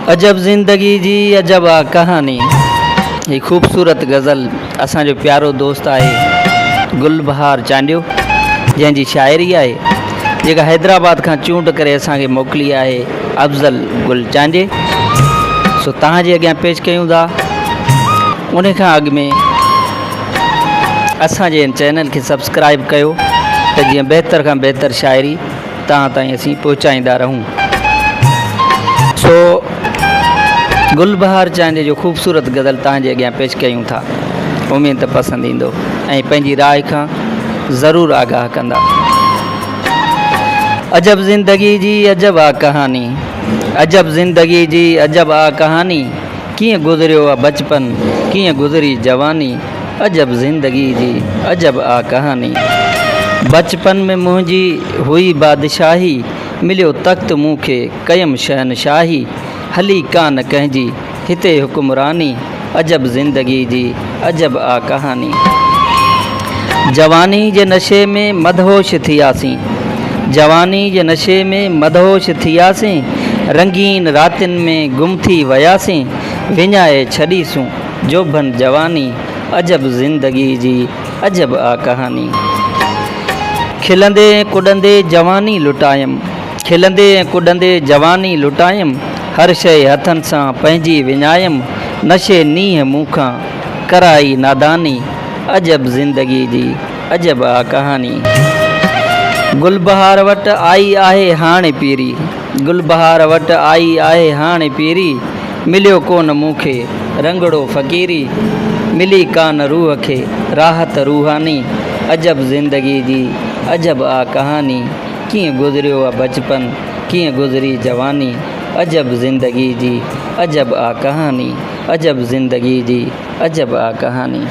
अजब ज़िंदगी जी अजब आ कहानी। ये खूबसूरत गज़ल असांजो प्यारो दोस्त आहे गुलबहार चांडियो, जंहिंजी शाइरी आहे जेका हैदराबाद खां चूंड करे असांखे मोकिली आहे अफ़ज़ल गुल चांडे। सो तव्हांजे अॻियां पेश कयूं था। उन खां अॻु में असांजे चैनल खे सब्सक्राइब कयो त जीअं बहितर खां बहितर शाइरी तव्हां ताईं असीं पहुचाईंदा रहूं। सो गुलबहार चांडे जो ख़ूबसूरत गज़ल तव्हांजे अॻियां पेश कयूं था। उमेद त पसंदि ईंदो ऐं पंहिंजी राय खां ज़रूरु आगाह कंदा। अजब ज़िंदगी जी अजब आ कहानी, अजब ज़िंदगी जी अजब आ कहानी, कीअं गुज़रियो आहे बचपन कीअं गुज़री जवानी। अजब ज़िंदगी जी अजब आ कहानी। बचपन में मुंहिंजी हुई बादशाही, मिलियो तख़्त मूंखे कयमि शहनशाही। हली कान कंहिंजी हिते हुकुमरानी, अजब ज़िंदगी जी अजब आ कहानी। जवानी जे नशे में मदहोश थियासीं, जवानी जे नशे में मदहोश थियासीं, रंगीन रातिन में गुम थी वियासीं, विञाए छॾीसूं जोबन जवानी। अजब ज़िंदगी जी अजब आ कहानी। खिलंदे कुॾंदे जवानी लुटायमि, खिलंदे कुॾंदे जवानी लुटायमि, हर शइ हथनि सां पंहिंजी विञायमि, नशे नींहं मूंखां कराई नादानी। अजब ज़िंदगी जी अजब आ कहानी। गुलबहार वटि आई आहे हाणे पीरी, गुलबहार वटि आई आहे हाणे पीरी, मिलियो कोन मूंखे रंगड़ो फ़क़ीरी, मिली कान रूह खे राहत रूहानी। अजब ज़िंदगी जी अजब आ कहानी, कीअं गुज़रियो आहे बचपन कीअं गुज़री जवानी। अजब ज़िंदगी जी अजब आ कहानी, अजब ज़िंदगी जी अजब आ कहानी।